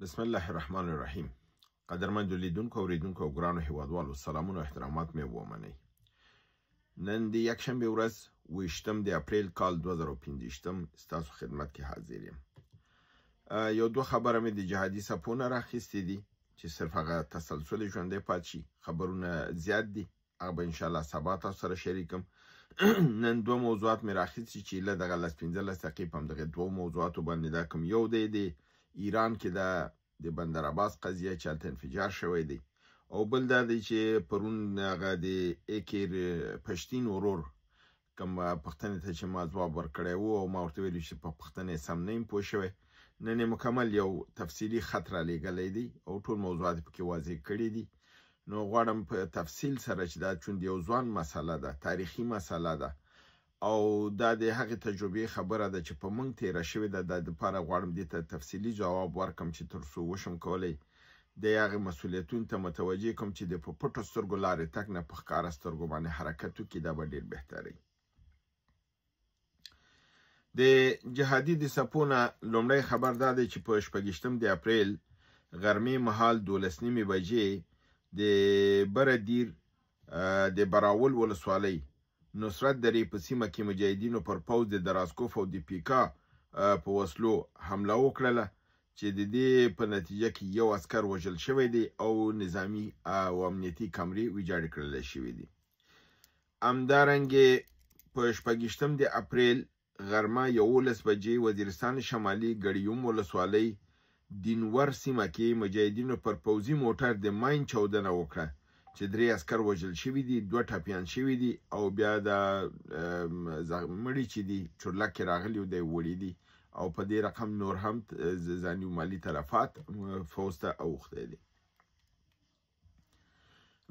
بسم الله الرحمن الرحیم. قدرمن لیدونکو او اوریدونکو او ګرانو هیوادوالو، سلامونه او احترامات مې ومنئ. نن د یکشنبې ورځ 28 د اپریل کال 2015 ستاسو خدمت کې حاضر یم. یو دوه خبره مې د جهادي سپونه راخیستې دي چې صرف هغه تسلسل ژوندی پاتې شي. خبرونه زیات دي، هغه به انشاءالله سبا تاسو سره شریکم. نن دوه موضوعات مې راخیستي چې له دغه 15 دقیقې په همدغه دوه موضوعاتو باندې دا کوم یو دی د ایران کې د بندر عباس قضیه چې هلته انفجار شوی دی، او بل دا دی چې پرون هغه د ایکیر پشتین ورور کوم پښتنې ته چې ما ځواب ورکړی و او ما ورته ویلي چې په پښتنې سم نه یم پوه شوی. نن مکمل یو تفصیلي خط رالیږلی دی او ټول موضوعات پکې واضح کړي دي. نو غواړم په تفصیل سره چې دا چون یو ځوان مسله ده، تاریخي مسله ده او دا د هغې تجربې خبره ده چې په موږ تیره شوې ده. د دپاره غواړم دې ته تفصیلي جواب ورکړم چې تر څو وشم کولی د هغې مسؤلیتونو ته متوجه کړم چې د په پټو سترګو لارې تګ نه په ښکاره سترګو باندې حرکت وکړي. دا به ډېر بهتره وي. د جهادي د څپو نه لومړی خبر دا دی چې په 26 د اپریل غرمې مهال 12 بجې د بره دیر د براول ولسوالۍ نصرت درې په سیمه کې مجاهدینو پر پوځ د دراسکوف او د پیکا په وسلو حمله وکړله چې د دې په نتیجه کې یو عسکر وژل شوی دی او نظامی او امنیتي کمرې ویجاړې کړل شوې دي. همدارنګې په 26 د اپریل غرمه 11 بجې وزیرستان شمالي ګړیوم ولسوالۍ دینور سیمه کې مجاهدینو پر پوځي موټر د ماین چاودنه وکړه چې 3 عسکر وژل شوي دي، 2 ټپیان شوي دي او بیا د مړي چې دي چورلکې راغلي دی وړي دي او په دې رقم نور هم ځاني و مالي تلفات فوز ته اوښتی دي.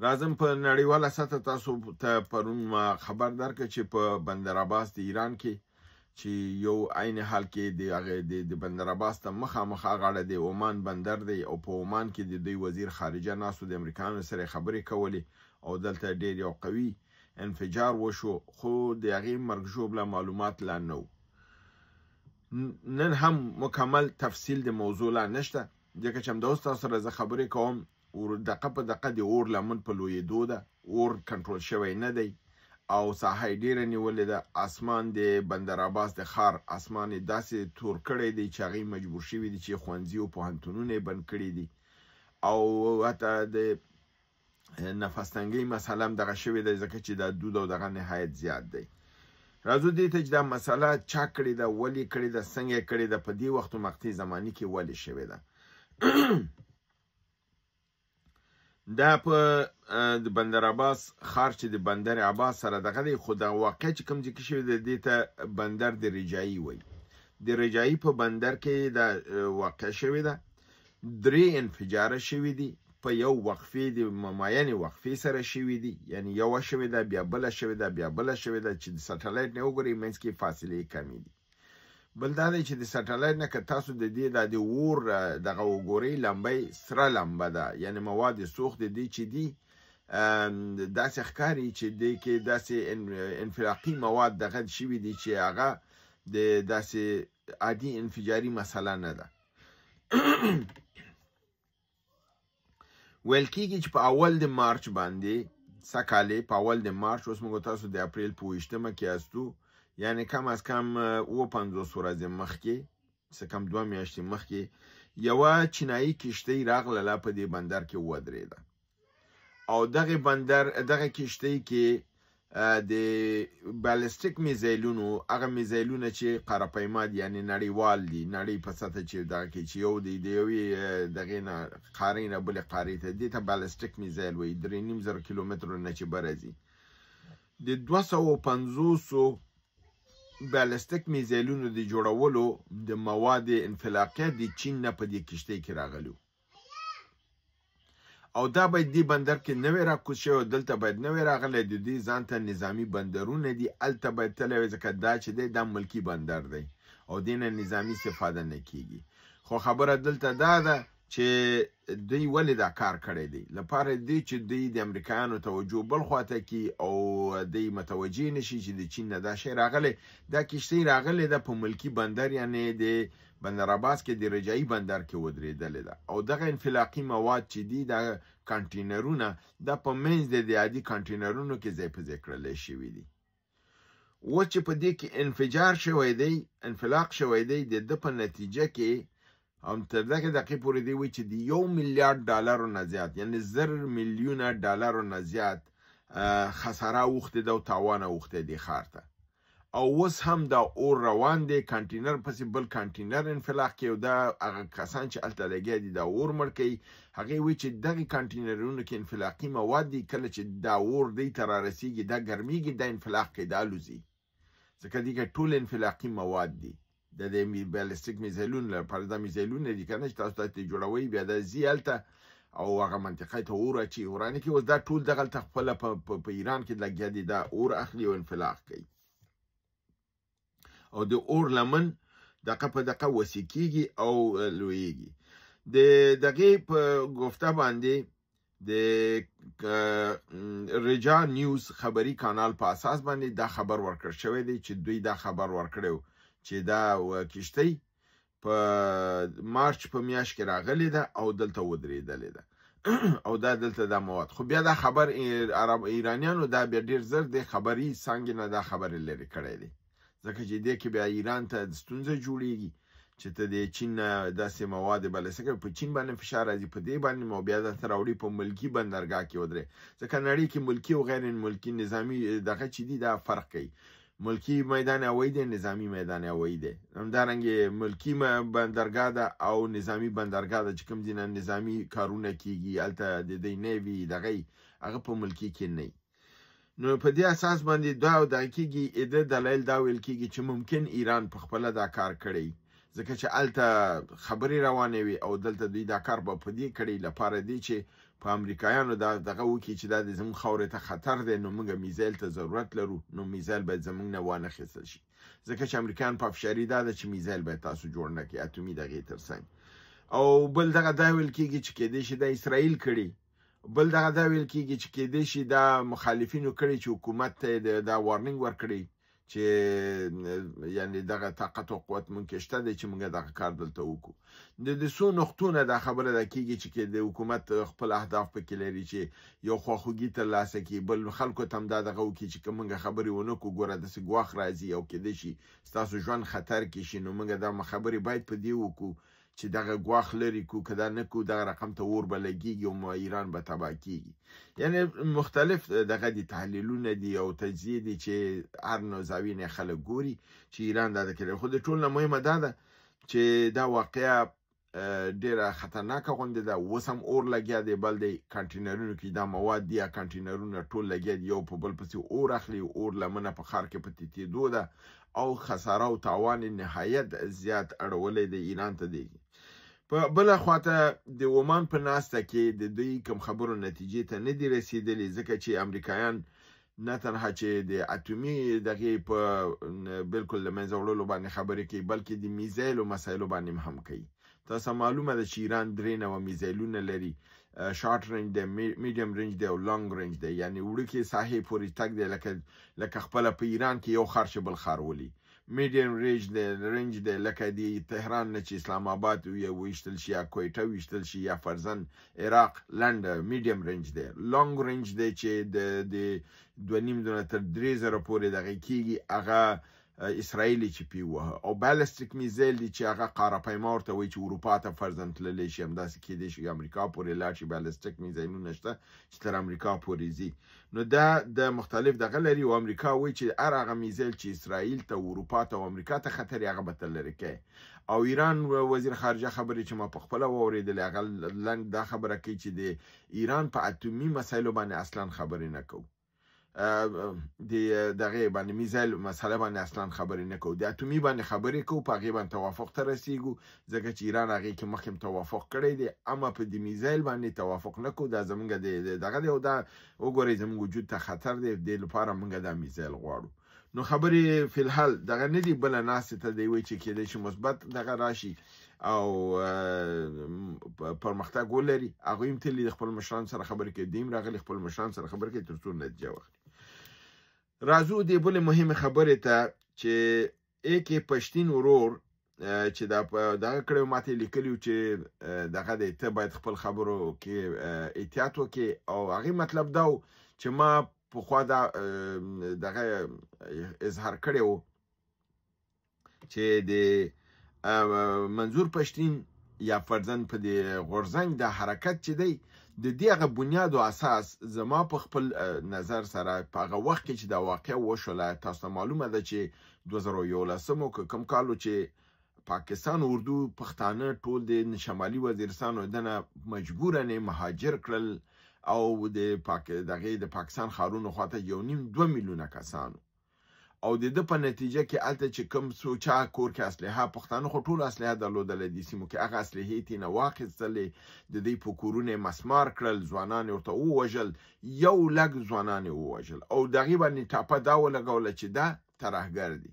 راځم په نړیواله سطحه تاسو ته پرون ما خبر درکړ چې په بندر عباس د ایران کې چې یو عین حال کې د بندر عباس ته مخامخ غاړه د عمان بندر دی او په عمان کې د دوی وزیر خارجه ناستو د امریکایانو سره خبرې کولې او دلته ډېر یو قوي انفجار وشو، خو د هغې مرګ ژوبله معلومات لا نه و. نن هم مکمل تفصیل د موضوع لا نشته، ځکه چې همدا اوس تاسو سره زه خبرې کوم دقه په دقه د اور لمن په لویېدو ده. اور کنټرول شوی نه دی او ساحه یې ډېره نیولې ده. اسمان د بندر عباس د ښار اسمان یې داسې تور کړی دی چې هغې مجبور شوي دي چې ښوونځي او پوهنتونونه یې بند کړي دي او حتی د نفس تنګۍ مسله هم دغه شوې ده، ځکه چې دا دود او دغه نهایت زیات دی. راځو دې ته چې دا مسله چا کړې ده، ولې کړې ده، څنګه یې کړې ده، په دې وخت و مقطع زماني کې ولې شوې ده. دا په د بندر عباس ښار چې د بندر عباس سره دغه دی، خو دا واقع چې کوم ځای کې شوی دی دې ته بندر د رجایي وایي. د رجایي په بندر کې دا واقع شوې ده. 3 انفجاره شوي دي په یو وقفې د معینې وقفې سره شوي دي، یعنی یوه شوې ده بیا بله شوې ده بیا بله شوې ده چې د سټلایټ نه وګورئ منځ کې فاصلې کمې دي. بل دا دی چې د سټلایټ نه که تاسو د دې د اور دغه وګورئ لمبۍ سره لمبه ده، یعنی مواد سوخت د دې چې دي داسې ښکاري چې دې کې داسې انفلاقي مواد دغه شوي دي چې هغه د داسې عادي انفجاري مسله نه ده. ویل کېږي چې په اول د مارچ باندې سکالې په اول د مارچ، اوس موږ تاسو د اپریل په 28 کې یاستو، یعنی کم از کم 50 ورځې مخکې، څه کم 2 میاشتې مخکې یوه چینایي کښتۍ راغله په دې بندر کې ودرېده او دغه کښتۍ کې د بالستیک میزایلونو، هغه میزایلونه چې قاره‌پیما دي، یعنی نړیوال دي، نړۍ په سطحه چې دغه کې چې یو دی د یوې دغې نه قارې نه بلې قارې ته، دې ته بالستیک میزایل وایي. 3.5 کیلومترو نه چې بره ځي. د 250 بالستیک میزایلونو د جوړولو د مواد انفلاقیه د چین نه په دې کښتۍ کې راغلي او دا باید دې بندر کې نه وی راکوز شوی، دلته باید نه وی راغلی. د دې ځان ته نظامي بندرونه دي، هلته باید تللی وی، ځکه دا چې دی دا ملکي بندر دی او دې نه نظامي استفاده نه کیږي. خو خبره دلته دا ده چې دوی ولې دا کار کړی دی لپاره دی چې دوی د امریکایانو توجه بل خواته کی او دوی متوجه نشي چې د چین نه دا شی راغلی دا کشتۍ راغلی ده په ملکی بندر یعنی د بندر عباس کې د رجایي بندر کې ودرېدلې ده او دغه انفلاقي مواد چې دي د کانټینرونه د په منځ د عادي کانټینرونو کې ځای په ځای کړل شوي دي و چې په دې کې انفجار شوی دی انفلاق شوی دی د په نتیجه کې هم تر دغه دقیقې پورې دی وایي چې د $1 میلیارډ نه زیات یعنی $1,000 میلیونه زیات خساره اوښتې ده او تاوان اوښتی دی ښار ته او اوس هم دا اور روان دی کانټینر پسې بل کانټینر انفلاق کوي او دا هغه کسان چې هلته لګیا دي دا اور مړ کوي هغې وایي چې دغې کانټینرونو کې انفلاقي مواد دي کله چې دا اور دی ته رارسېږي دا ګرمیږي دا انفلاق کوي دا الوځي ځکه دې کې ټول انفلاقي مواد دي د بالستیک میزایلونو لپاره دا میزایلونه دي که نه چې تاسو ته جوړوئ بیا دا ځي هلته او هغه منطقې ته اور اچي ورانه کې اوس دا ټول دغلته خپله په ایران کې لګیا دي دا اور اخلي او انفلاق کوي او د اور لمن دقه په دقه وسې کېږي او لویږي د دغې په گفته باندې د رجا نیوز خبري کانال په اساس باندې دا خبر ورکړ شوی دی چې دوی دا خبر ورکړی چې دا کشتۍ په مارچ په میاشت کې راغلې ده او دلته ودرېدلې ده او دا دلته دا مواد خو بیا دا خبر ایرانیانو دا بیا ډېر زر د خبري څانګې نه دا خبرې لرې کړی دی ځکه چې دې کې بیا ایران ته ستونزه جوړیږي چې ته د چین نه داسې مواد بلسکه په چین باندې فشار راځي په دې باندې مو بیا درته راوړي په ملکي بندرګاه کې ودرې ځکه نړۍ کې ملکي او غیر ملکي نظامي دغه چې دي دا فرق کوي ملکی میدان هوایی دی نظامی میدان هوایی دی همدارنګه ملکی بندرګاه ده او نظامی بندرګاه ده چې کوم دي نظامی کارونه کیږي هلته د دې نیوي دغه هغه په ملکی کې نه نو په دې اساس باندې دا کیږي د دلایل دا ویل کیږي چې ممکن ایران په خپل دا کار کړی ځکه چې هلته خبرې روانې وي او دلته دوی دا کار به په دې کړی لپاره دی چې په امریکایانو دا دغه وکړي چې دا د زموږ خاورې ته خطر دی نو موږ میزایل ته ضرورت لرو نو میزایل باید زموږ نه وانخیستل شي ځکه چې امریکایان په افشاري دا ده چې میزایل باید تاسو جوړ نه کړي اتومي دغې تر څنګ او بل دغه دا ویل کېږي چې کېدای شي دا اسرائیل کړي بل دغه دا ویل کېږي چې کېدای شي دا مخالفینو کړي چې حکومت ته دا وارنینګ ورکړي چې یعنی دغه طاقت او قوت مونږ کې شته دی چې مونږ دغه کار دلته وکړو د څو نقطونه دا خبره ده کېږي چې د حکومت خپل اهداف پکې لري چې یو خواخوږي ترلاسه کړي بل خلکو ته هم دا دغه وکړي چې که مونږ خبرې ونه کړو ګوره داسې ګواښ راځي او کېدای شي ستاسو ژوند خطر کې شي نو مونږ دا خبرې باید په دې وکړو چې دغه ګواښ لري کو که دا نه کو دغه رقم ته اور به لګېږي او ایران به تباه کېږي یعنی مختلف دغه دي تحلیلونه دي او تجزیې دي چې هر نوع زاویې نه خلک ګوري چې ایران دا کوي خو د ټول نه مهمه دا ده چې دا واقعه ډیره خطرناکه غونډه ده اوس هم اور لګیا دی بل دی کانټینرونو کې دا مواد دي کانټینرونه ټول لګیا دي یو په بل پسې اور اخلي اور لمنه په ښار کې په تېتېدو ده او خساره او تاوان نهایت زیات اړولی دی ایران ته دی په بله خواته د عمان په ناسته کې د دوی کوم خبرو نتیجې ته نه دي رسېدلي ځکه چې امریکایان نه تنها چې د اتومي دغې په بالکل له منځه وړلو باندې خبرې کوي بلکې د میزایلو مسایلو باندې هم کوي تاسو معلومه ده چې ایران 3 میزایلونه لري شارټ رینج دی میډیم رینج دی او لانګ رینج دی یعنی وړوکې ساحې پورې تګ دی لکه خپله په ایران کې یو ښار چې بل ښار ولي میډیم رینج دی لکه د تهران نه چې اسلام آباد ویشتل شي یا کویټه ویشتل شي یا فرزن عراق لنډ میډیم رینج دی لانګ رینج دی چې د 2.5 تر 3 پورې دغه کېږي هغه اسرائیلی چې پی وه او بالستیک میزایل دي چې هغه قاره پیما ورته وایي چې اروپا ته فرضاً تللی شي همداسې کېدای شي امریکا پورې لاړ شي بالستیک میزایلونه شته چې تر امریکا پورې ځي نو دا د مختلف دغه لري او امریکا وایي چې هر هغه میزایل چې اسرائیل ته اروپا ته او امریکا ته خطر هغه به تر لرې کوي او ایران وزیر خارجه خبرې چې ما په خپله واورېدلې هغه لنډ دا خبره کوي چې د ایران په اتومي مسایلو باندې اصلا خبرې نه کوو د دغه باندې میزایل مسله باندې اصلا خبرې نه کوو د اتومي باندې خبرې کوو په هغې باندې توافق ته رسیږو ځکه چې ایران هغې کې مخکې توافق کړی دی اما په د میزایل باندې توافق نه کوو دا زموږ دغه دی او دا وګورئ زموږ وجود ته خطر دی دې لپاره موږ دا میزایل غواړو نو خبرې فی الحال دغه نه دي بله ناستې ته دی وایي چې کېدای شي مثبت دغه راشي او پرمختګ ولري. هغوی هم تللي د خپل مشرانو سره خبرې کوي، دوی هم راغلي خپل مشرانو سره خبرې کوي تر څو نتیجه واخلي. راځو دې بلې مهمې خبرې ته چې ایکې پښتین ورور چې دغه کړی و ماته یې لیکلي و چې دغه دی ته باید خپل خبرو کې احتیاط وکړې او هغې مطلب دا و چې ما پخوا دغه اظهار کړی و چې د منظور پښتین یا فرضاً په دې غورځنګ د حرکت چې دی د دې هغه بنیاد او اساس زما په خپل نظر سره په هغه وخت کې چې دا واقعه وشوله، تاسو ته معلومه ده چې 2011 که کوم کال و چې پاکستان اردو پښتانه ټول د شمالي وزیرستان دنه مجبورانه مهاجر کړل او د پاکستان ښارونو خواته 1.5-2 میلیونه کسانو او د په نتیجه کې الته چې کوم سوچا کور کې اسلحه پښتانه خو ټول اسلحه درلودل دي سیمو کې هغه اسلحې تې نه واخیستلې د دې په کورونه مسمار کړل، ځوانان ورته ووژل، 1 لک ځوانان ووژل او دغه باندې ټاپه دا ولګوله چې دا ترهګر دي.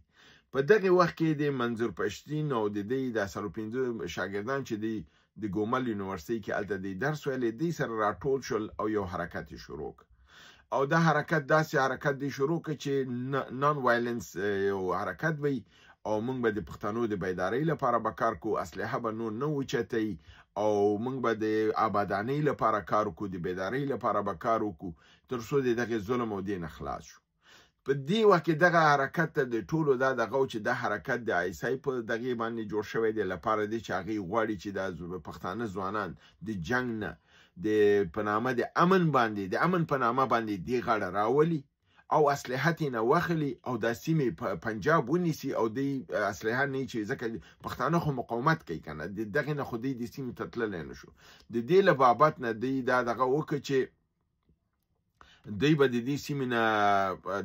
په دغه وخت کې د منظور پښتین او د دې د 15 شاګردان چې د ګومل یونیورسيټي کې الته د درس ویلې دي سره راټول شول او یو حرکت شروع او دا حرکت داسې حرکت دی شروع کړ چې نان وایلنس یو حرکت وي او موږ به د پښتنو د بیدارۍ لپاره به کار کوو، اسلحه به نور نه اوچتئ او موږ به د آبادانۍ لپاره کار وکړو، د بیدارۍ لپاره به کار وکړو تر څو د دغه ظلم او دین خلاص شو. په دې وخت کې دغه حرکت ته د ټولو دغه چې د حرکت د آیسای په دغه باندې جوړ شوی دی لپاره دی چې هغه غواړي چې د پښتانه ځوانان د جنگ نه د پنامه د امن باندې د امن پنامه باندې دی غاړه راولي او اسلحه نه واخلي او د سیمې پنجاب ونیسي او د اسلحه نه چې ځکه پښتانه خو مقاومت کوي کنه دغه نه خو د سیمې تتلل نه شو د دې له بابت نه دی دغه وکړي چې دوی به د دې سیمې نه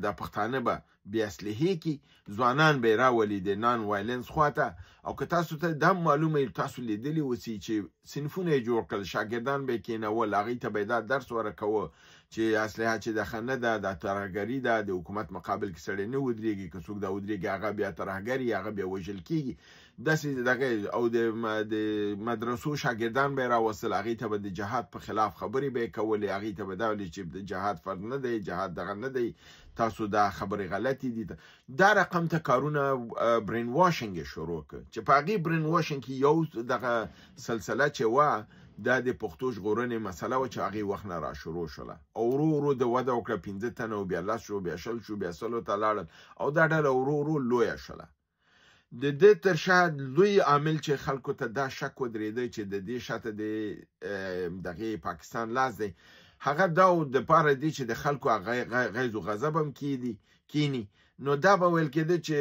د پښتانه به بې اسلحې کې ځوانان به راولي د نان وایلنس خواته او که تاسو ته دا معلومه تاسو لیدلی اوسئ چې صنفونه یې جوړ کړل، شاګردان به یې کېنول، هغوی ته به یې دا درس ورکوه چې اسلحه چې د ښه نه ده، دا ترهګري ده، د حکومت مقابل کې سړی نه ودرېږي، که څوک دا ودرېږي هغه بیا ترهګر وي، هغه بیا وژل کېږي. داسې دغه او د مدرسو شاګردان به یې راوستل، هغوی ته به د جهاد په خلاف خبرې به یې کولې، هغوی ته به دا ویلې چې جهاد فرض نه دی، جهاد دغه نه دی، تاسو دا خبرې غلطې دي. دا رقم ته کارونه برین واشنګ یې شروع کړ چې په هغې برین واشنګ کې یو دغه سلسله چې وه دا د پښتو ژغورنې مسله وه چې هغې وخت نه را شروع شوله او ورو ورو د وده وکړه، 15 تنه و بیا 10 شو بیا 20 شو بیا 100 ته لاړل او دا ډله ورو ورو لویه شوله. د دې تر شا لوی عامل چې خلکو ته دا شک ودرېده چې د دې شاته د دغه پاکستان لاس دی هغه دا د پاره دی چې د خلکو غیظ و غضب هم کینی نو دا به ویل کېده چې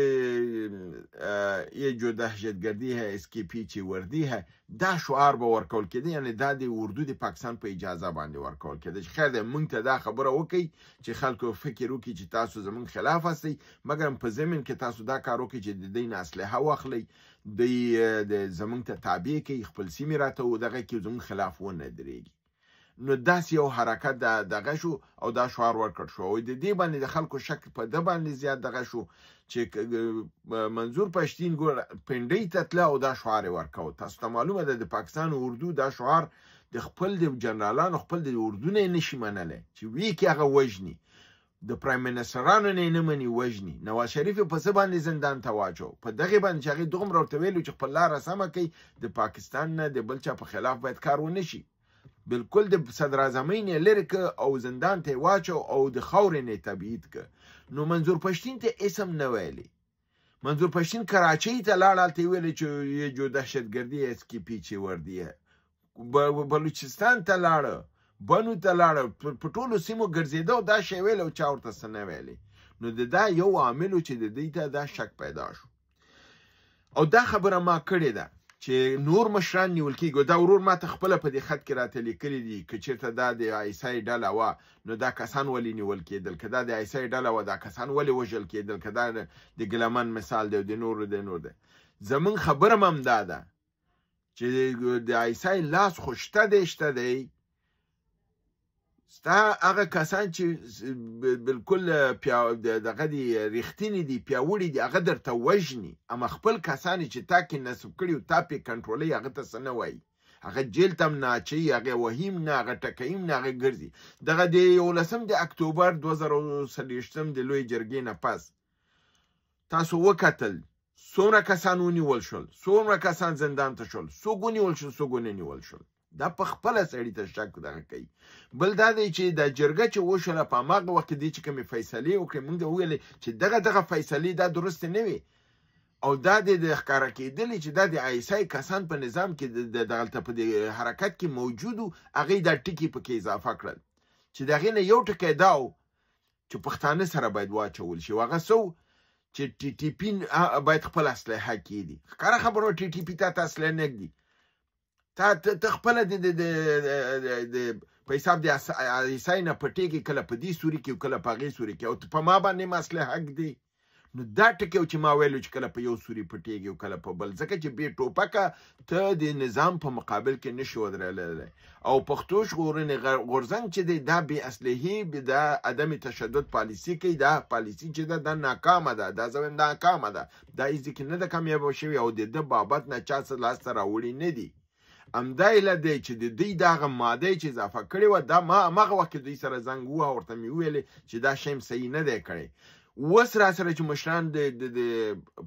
یه جو دهشتګردي ہے اس کی پیچی وردی ہے دا شعار به ورکول کېده، یعنی دا د اردو د پاکستان په اجازه باندې ورکول کېده چې خیر دی موږ ته دا خبره وکړي چې خلکو فکر وکړي چې تاسو زموږ خلاف هستئ، مګر په ضمن کې تاسو دا کار وکړئ چې د دوی نه اسلحه واخلئ، دوی زموږ ته تابع کړئ، خپل سیمې راته ودغه کړي، زموږ خلاف ونه درېږي. نو داسې یو حرکت دغه شو او دا شعار ورکړ شو او د دې باندې د خلکو شک په ده باندې زیات دغه شو چې منظور پښتین ګور پنډۍ ته تله او دا شعار یې ورکاوه. تاسو ته معلومه ده د پاکستان اردو دا شعار د خپل د جنرالانو خپل د اردو نه یې نشي منلی چې وی کې هغه وژني، د پرایم منسټرانو نه مني وژني، نواز شریف په څه باندې زندان ته واچو په دغه باندې چې هغې دومره ورته ویلو چې خپل لاره سمه کوي، د پاکستان نه د بل چا په خلاف باید کار ونه شي، بالکل د صدر اعظمۍ نه لرې که او زندان ته واچو او د خاورې نه تبعید که. نو منظور پښتین ته اسم نه ویلی، منظور پښتین کراچۍ ته لاړ، هلته یې ویلې چې یې جو دهشتګردي اس کی پیچې وردی ہے، بلوچستان ته لاړه، بنو ته لاړه، په ټولو سیمو ګرځېده او دا شی ویل او چا ورته څه نه ویلی. نو د دا یو عامل و چې د دوی ته دا شک پیدا شو او دا خبره ما کړې ده چې نور مشران نیول کېږي. دا ورور ما ته خپله په دې خط کې راته لیکلي دي که چېرته دا د آیسای ډله وه نو دا کسان ولې نیول کېدل، که دا د آیسای ډله وه دا کسان ولې وژل کېدل، که دا د ګلمن مثال دی او د نور دی. زموږ خبره هم دا ده چې د آیسای لاس خو شته دی ستا هغه کسان چې بالکل دغه دي ریښتیني دي پیاوړي دي هغه درته وژني، اما خپل کسان چې تا کې نصب کړي او تا پې کنټرولوي هغه ته څه نه وایي، هغه جیل ته هم نه اچوي، هغه وهي هم نه، هغه ټکوي هم نه، هغه ګرځي. دغه د 11 اکتوبر 2023 د لویې جرګې نه پس تاسو وکتل څومره کسان ونیول شول، څومره کسان زندان ته شول، څوک ونیول شول، څوک ونه نیول شول. دا په خپله سړي ته شک دغه کوي. بل دا دی چې دا جرګه چې وشوله په هماغه وخت کې دی چې کومې فیصلې وکړې موږ ته وویلې چې دغه فیصلې دا درسته نه وي او دا د ښکاره کېدلې چې دا د آیسای کسان په نظام کې دغلته په دې حرکت کې موجود وو، هغې دا ټکي پکې اضافه کړل چې د هغې نه یو ټکی دا و چې پښتانه سره باید واچول شي. هغه څه چې ټي ټي پي باید خپل اسلحه کېږدي. ښکاره خبره ټي ټي پي تا ته اسلحه نه ږدي، ته خپله د په حساب د عیسی نه پټېږي، کله په دې سوري کې کله په هغې سوري کې، او په ما باندې هم اسلحه ږدي. نو دا ټکی چې ما ویلو چې کله په یو سوري پټېږي او کله په بل، ځکه چې بې ټوپکه ته د نظام په مقابل کې نشي ودرېدلی. او پښتو ژغورنې غورځنګ چې دی دا بې اسلحې دا عدم تشدد پالیسي کوي. دا پالیسي چې ده دا ناکامه ده، دا زه وایم ناکامه ده، دا هېڅ کې نه ده کامیابه شوې او د ده بابت نه چا څه لاسته راوړي نه دي. همدا علت دی چې د دوی دغه ماده چې اضافه کړې وه دا ما هماغه وخت کې دوی سره زنګ ووهه، ورته مې وویلې چې دا شی صحیح نه دی کړی. اوس را سره چې مشران د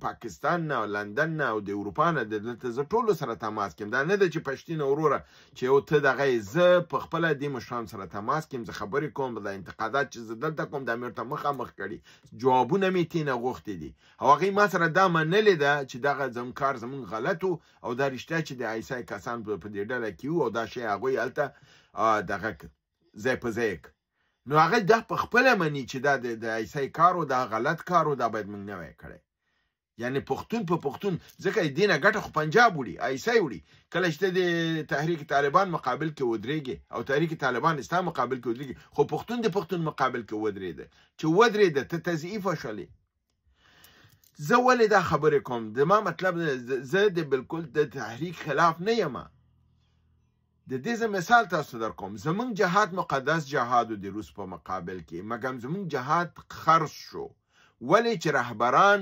پاکستان نه او لندن نه او د اروپا نه دلته زه ټولو سره تماس کیم، دا نه ده چې پښتینه وروره چې یو ته دغه زه په خپله دې مشرانو سره تماس کیم، زه خبرې کوم، دا انتقادات چې زه دلته کوم دا مې ورته مخامخ کړي، جوابونه مې تېنه غوښتي دي او هغوی ما سره دا منلې ده چې دغه کار زمونږ غلط و او دا رښتیا چې د آیسای کسان په دې ډله کې وو او دا شی هغوی هلته دغه ځای په ځای کړ. نو هغه دا په خپله مني چې دا د عیسی کار و، دا غلط کار و، دا باید موږ نه وای کړی. یعنې پښتون په پښتون، ځکه دې نه ګټه خو پنجاب وړي، عیسی وړي. کله چې ته د تحریک طالبان مقابل کې ودرېږې او تحریک طالبان ستا مقابل کې ودرېږي، خو پښتون د پښتون مقابل کې ودرېده، چې ودرېده ته تضعیفه شولې. زه ولې دا خبرې کوم؟ زما مطلب زه د بالکل د تحریک خلاف نه یم. د دې زه مثال تاسو در کوم. زمونږ جهاد مقدس جهاد و د روس په مقابل کې، مګم زمونږ جهاد خرڅ شو. ولې چې رهبران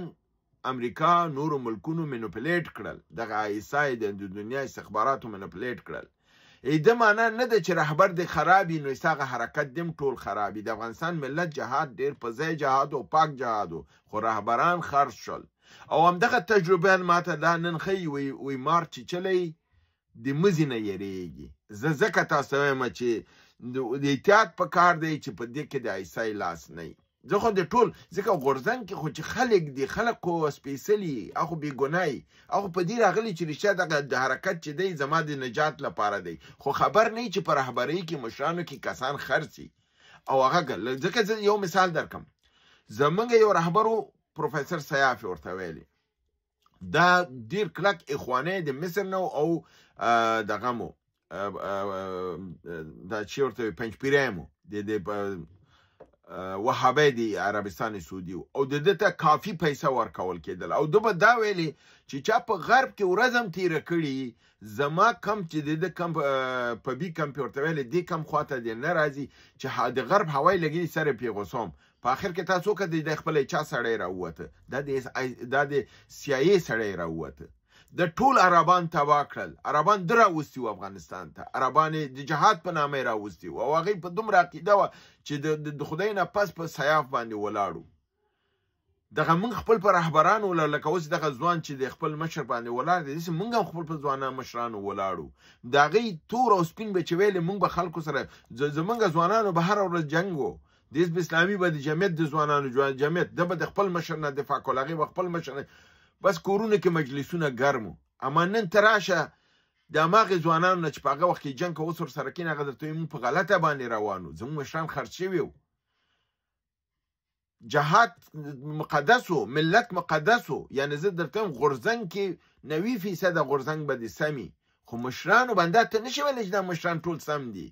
امریکا نورو ملکونو منوپلیټ کړل، دغه عیسی د دنیا استخباراتو منوپلیټ کړل. دا معنا نه ده چې رهبر د خرابي نو هغه حرکت دم ټول خرابي. د افغانستان ملت جهاد ډېر په ځای جهاد او پاک جهاد و، خو رهبران خرڅ شول. او همدغه تجربه ماته دا نن ښیي، وی مار چې چلی د مزي نه یریږي. زه ځکه تاسو وایم چې د احتیاط په کار دی چې په دې کې د عیسی لاس نه وي. زه خو د ټول ځکه غورځنګ کې خو چې خلک دي، خلک خو سپېڅلي، هغه بې ګناه، هغه په دې راغلي چې رښتیا دغه د حرکت چې دی زما د نجات لپاره دی، خو خبر نه چې په رهبرۍ کې مشرانو کې کسان خرڅي او هغه ځکه زه یو مثال درکم. زمونږ یو رهبر و پروفیسر سیاف ورته ویلي، دا ډېر کلک اخوانی د مصر نه او دغه مو دا چې ورته وایي پنجپیری مو د وهابی د عربستان سعودي و او د ده ته کافي پیسه ورکول کېدل. او ده به دا ویلي چې چا په غرب کې ورځ هم تېره کړي، زما کم چې د ده کم په بي کم پې ورته ویلي دې کم خواته دې نه راځي چې د غرب هوایي لګي سره پې غوسوم. په آخر کې تاسو وکړئ د خپل چا سړی راووته، دا د CIA سړی راووته. د ټول عربان تباه کړل، عربان ده راوستي وو افغانستان ته، عربان د جهاد په نامه یې راوستي وو او هغوی په دومره عقیده وه چې د خدای نه پس په سیاف باندې ولاړو. دغه موږ خپل په رهبرانو لکه اوس دغه ځوان چې د خپل مشر باندې ولاړ دی، داسې موږ هم خپل په ځوانان مشرانو ولاړو. د هغوی تور او سپین به چې ویلې موږ به خلکو سره، زموږ ځوانانو به هره ورځ جنګ و. د حزب اسلامي به د جمعیت د ځوانانو جمعیت ده به د خپل مشر نه دفاع کول، هغوی به خپل مشر نه، بس کورونه کې مجلسونه ګرمو. اما نن ته راشه د هماغې ځوانانو نه چې په هغه وخت کې جنګ که اوس ورسره کېني، هغه درته وایي موږ په غلطه باندې روان وو، زموږ مشران خرڅ شوي وو. جهاد مقدس و، ملت مقدس و. یعنې زه درته وایم غورځنګ کې 90% غورځنګ به دې سمي، خو مشرانو باندې ته نشي ویلی چې دا مشران ټول سم دي.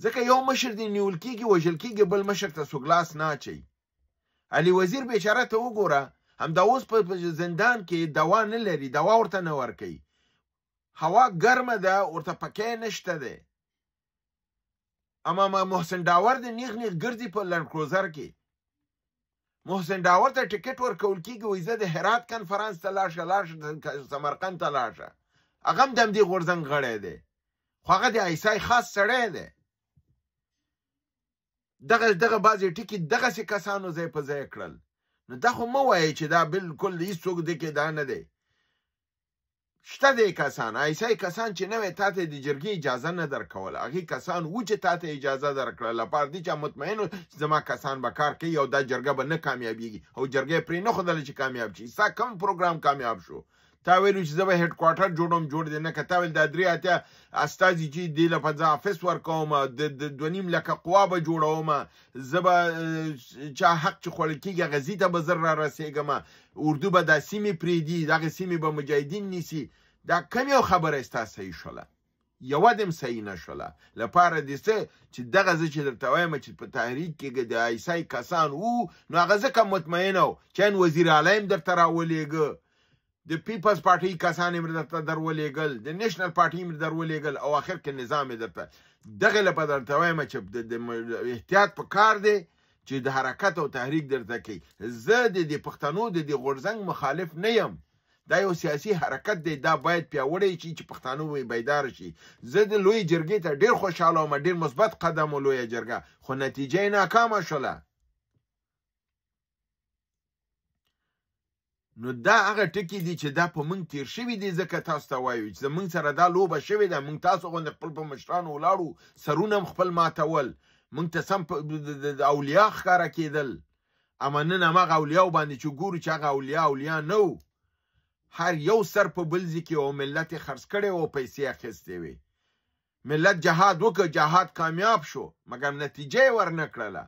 ځکه یو مشر دې نیول کېږي، وژل کېږي، بل مشر ته څوک لاس نه اچوي. علي وزیر بیچاره ته وګوره، همدا اوس په زندان کې دوا نه لري، دوا ورته نه ورکوي، هوا ګرمه ده، ورته پکې نشته دی. اما محسن داور د نیغ نیغ ګرځي په لند کروزر کې. محسن داور ته ټیکټ ورکول کېږي وایي زه د هرات کنفرانس ته لاړ شه، سمرقند ته لاړ شه. هغه هم د همدې غورځنګ غړی دی، خو هغه د ایسای خاص سړی دی. دغه بعضې ټکي دغسې کسانو ځای په ځای کړل. نو دا خو مه وایئ چې دا بلکل هېڅوک دی کې دا نه دی. شته دی کسان، ایسای کسان چې نه وی تا ته د جرګې اجازه نه درکول، هغې کسان وو چې تا ته اجازه درکړه لپاره دې چې مطمئن و چې زما کسان به کار کوي او دا جرګه به نه کامیابېږي او جرګه یې پرې نه ښودله چې کامیاب شي. ستا کوم پروګرام کامیاب شو؟ تا ویلو چې زه به هیډ کوارټر جوړوم، جوړ دی نه که تا ویل دا 3 استازي چې دې لپاره زه افس ورکوم، د 2.5 لکه قوا به جوړوم، زه به چا حق چې خوړل کېږي غزې ته به زر را رسېږم، اردو به دا سیمې پرېږدي، دغه سیمې به مجاهدین نیسي. دا کم یو خبره ستا صحیح شوله؟ یوه دې هم صحیح نه شوله. لپاره دې څه چې دغه زه چې درته وایم چې په تحریک کې د ایسای کسان وو، نو هغه ځکه مطمئنه و چې ان وزیر اعلی هم درته راولېږه، د پیپلز پارټي کسان یې درته درولېږل، د نیشنل پارټي یې درولېږل او آخر کې نظام یې درته. دغه لپاره درته وایم چې د احتیاط په کار دی چې د حرکت او تحریک درته کوي. زه د پښتنو د غورځنګ مخالف نه یم، دا یو سیاسي حرکت دی، دا باید پیاوړی شي چې پښتانه بیدار شي. زه د لوی جرګې ته ډېر خوشحاله وم، ډېر مثبت قدم و لویه جرګه، خو نتیجه یې ناکامه شوله. نو دا هغه ټکي دي چې دا په موږ تیر شوي دي، ځکه تاسو ته وایو چې زموږ سره دا لوبه شوې ده. موږ تاسو غوندې خپل په مشرانو ولاړو، سرونه هم خپل ماتول، موږ ته سم د اولیا ښکاره کېدل. اما نن هماغه اولیاو باندې چې ګورو چې هغه اولیا نه و، هر یو سر په بل ځای کې او ملت یې خرڅ کړی او پیسې اخیستې وې. ملت جهاد وکړ، جهاد کامیاب شو، مګر نتیجه یې ورنه کړله.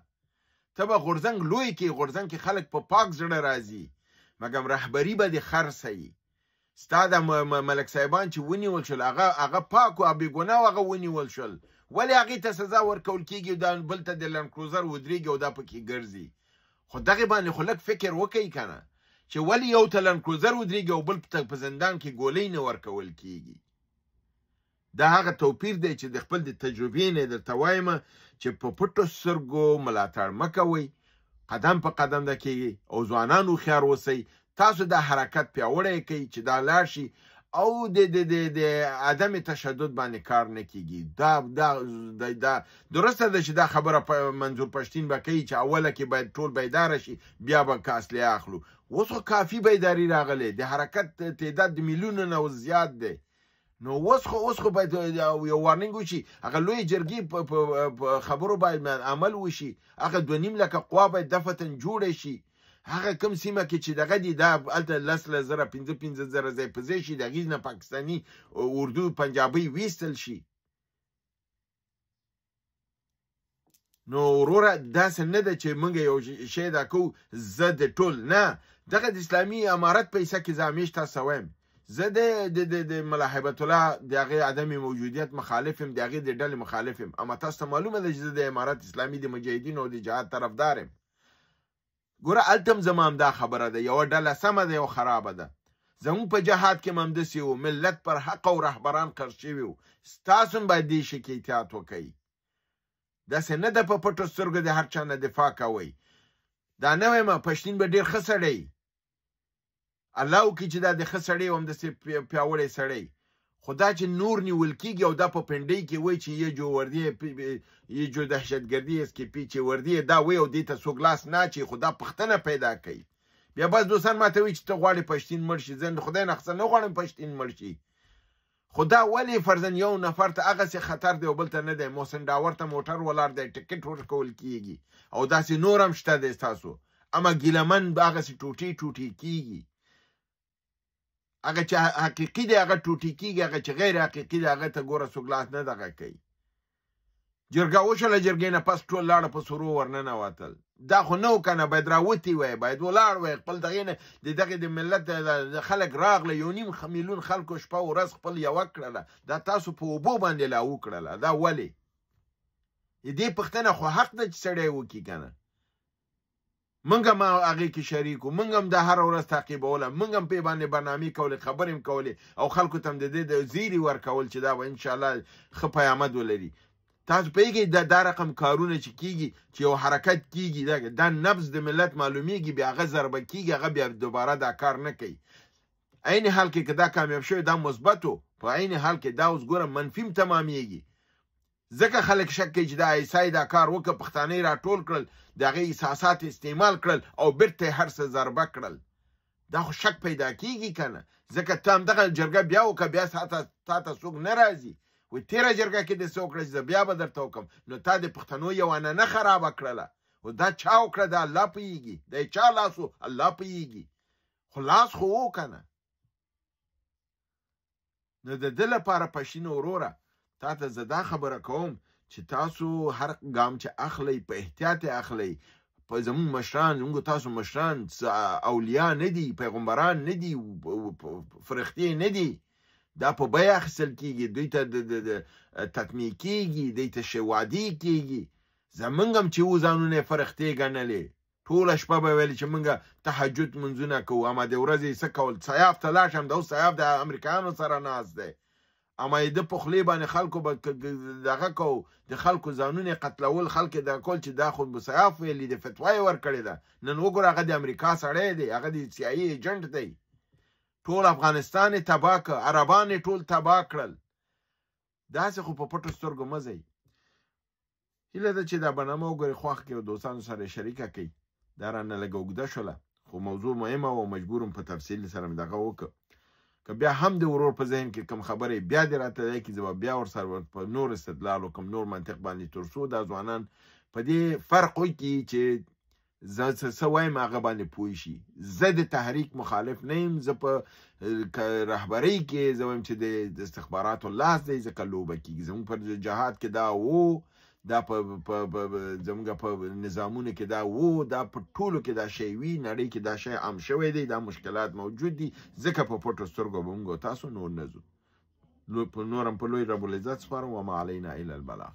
ته به غورځنګ لوی کې، غورځنګ کې خلک په پاک زړه راځي، مګر رهبري به دې خرڅوي. ستا د ملک صاحبان چې ونیول شول، هغه پاک او بېګناه هغه ونیول شول، ولې هغې ته سزا ورکول کېږي او دا بل ته د لند کروزر ودرېږي او دا پکې ګرځي؟ خو دغې باندې خو لږ فکر وکئ که نه، چې ولې یو ته لند کروزر ودرېږي او بل ته په زندان کې ګولۍ نه ورکول کېږي. دا هغه توپیر دی چې د خپل د تجربې نه درته وایم چې په پټو سترګو ملاتړ مه کوئ، قدم په قدم ده کېږي او ځوانان هوښیار اوسئ. تاسو دا حرکت پیاوړی کوئ چې دا لاړ شي او د عدم تشدد باندې کار نه کېږي. دا درسته ده چې دا خبره منظور پښتین به کوي چې اوله کې باید ټول بیداره شي، بیا به که اصلحه اخلو. اوس خو کافي بیداري راغلی، د حرکت تعداد د میلیونو نه زیات دی. نو اوس خو باید یو وارنینګ وشي، هغه لوی جرګې په خبرو باید عمل وشي، هغه 2.5 لکه قوا باید دفتن جوړه شي. هغه کوم سیمه کې چې دغه دي دا هلته 10,000 15,000 ځای په ځای شي، د هغې نه پاکستاني اردو پنجابۍ ویستل شي. نو وروره داسې نه ده چې موږ یو شی دا کوو زه د ټول نه، دغه د اسلامي امارت پیسه کې زه همیش تاسو وایم زه د ملا هیبت الله د هغې عدم موجودیت مخالف یم، د هغې د ډلې مخالف یم، اما تاسو ته معلومه ده چې زه د امارت اسلامي د مجاهدینو او د جهاد طرفدار یم. ګوره هلته هم زما همدا خبره ده، یوه ډله سمه ده یو خرابه ده. زموږ په جهاد کې هم همداسې وو، ملت پر حق او رهبران خرڅ شوي وو. ستاسو هم باید دې شي کې احتیاط وکئ، داسې نه ده په پټو سترګو د هر چا نه دفاع کوئ. دا نه وایم پښتین به ډېر ښه سړی، الله وکړي چې دا د ښه سړی و همداسې پیاوړی سړی، خو دا چې نور نیول کېږي او دا په پنډۍ کې وایي چې یه جو دهشتګردي اس کې پیچې وردی دا وایي او دې ته څوک لاس نه اچوي، خو دا پوښتنه پیدا کوي. بیا بس دوستان ماته وایي چې ته غواړې پښتین مړ شي، زه خدای نخسته نه غواړم پښتین مړ شي، خو دا ولې فرضاً یو نفر ته هغسې خطر دی او بل ته نه دی. محسن ډاور ته موټر ولاړ دی، ټکټ ورکول کېږي او داسې نور هم شته دی ستاسو، اما ګیلمن هغسې ټوټې کېږي. هغه چې حقیقي دی هغه ټوټې کېږي، هغه چې غیر حقیقي دی هغه ته ګوره څوک لاس نه دغه کوي. جرګه وشوله، جرګې نه پس ټول لاړه په سرو ورننوتل. دا خو نه و که نه، باید راوتي وای، باید ولاړ وای، خپل دغې نه د دغې د ملت د خلک راغله، 1.5 میلیون خلکو شپه ورځ خپل یوه کړله، دا تاسو په اوبو باندې لاهو کړله. دا ولې؟ د دې پوښتنه خو حق ده چې سړی وکړي که نه. موږ هم هغې کې شریک وو، موږ هم دا هره ورځ تعقیبوله، موږ هم پرې باندې برنامې کولې، خبرې هم کولې او خلکو ته هم د دې د زیري ورکول چې دا به انشاءالله ښه پیامد ولري. تاسو پوهېږئ دا رقم کارونه چې کیږي چې یو حرکت کیږي دا نبض د ملت معلومیږي بیا هغه ضربه کیږي هغه بیا دوباره دا کار نه کوي عین حال کې که دا کامیاب شوی دا مثبت و په عین حال کې دا اوس ګوره منفي هم تمامیږي ځکه خلک شک کوي چې دا عیسی دا کار وکړه پښتانه یې راټول کړل د هغې احساسات استعمال کړل او بیرته یې هر څه ضربه کړل دا خو شک پیدا کیږي که نه ځکه ته همدغه جرګه بیا وکړه بیا تا ته څوک نه راځي وایي تېره جرګه کې دې څه وکړه چې زه بیا به درته وکړم نو تا د پښتنو یو عنعنه خرابه کړله خو دا چا وکړه دا الله پوهېږي دا یې چا لاس و الله پوهېږي خو لاس خو و که نه نو د ده لپاره پشین وروره تا ته زه دا خبره کوم چې تاسو هر ګام چې اخلئ په احتیاط یې اخلئ په زمونږ مشران زمونږ تاسو مشران اولیا نه دي پیغمبران نه دي فرښتې نه دي دا په بیه اخیستل کېږي دوی ته تطمیع کېږي دوی ته وعدې کېږي زمونږ هم چې و ځانونه یې فرښتې ګڼلې ټوله شپه به ویل چې موږ تهجد منځونه کوو اما د ورځې څه کول سیاف ته لاړ شم دا اوس سیاف د امریکایانو سره ناست دی اما یې د په خولې باندې خلکو به دغه کوو د خلکو ځانونه قتلول خلک دا کول چې دا خو سیاف ویلي د فتوا یې ورکړې ده نن وګوره هغه د امریکا سړی دی هغه د سی آی ای ایجنټ دی ټول افغانستان یې تباه کړ عربان یې ټول تباه کړل داسې خو په پټو سترګو مه ځئ هیله ده چې دا برنامه وګورئ خوښ کړئ او دوستانو سره شریکه کړئ دا رانه لږه اوږده شوله خو موضوع مهمه وه او مجبورم په تفصیل سره مې دغه وکړه که بیا هم د ورور په ذهن کې کوم خبرې بیا دې راته دی کې زه به بیا ورسره په نور استدلال وکړم نور منطق باندې تر څو دا ځوانان په دې فرق وکړي چې زه څه وایم هغه باندې پوه شي زه د تحریک مخالف نه یم زه په رهبرۍ کې زه وایم چې د استخباراتو لاس دی ځکه لوبه کېږي زموږ پر جهاد کې دا و دا په زموږ په نظامونو کې دا و دا په ټولو کې دا شی وي نړۍ کې دا شی عام شوی دی دا مشکلات موجود دي ځکه په پټو سترګو به موږ تاسو نور نه ځو نورم په لوی رب العزت سپارم وما علینا الا البلاغ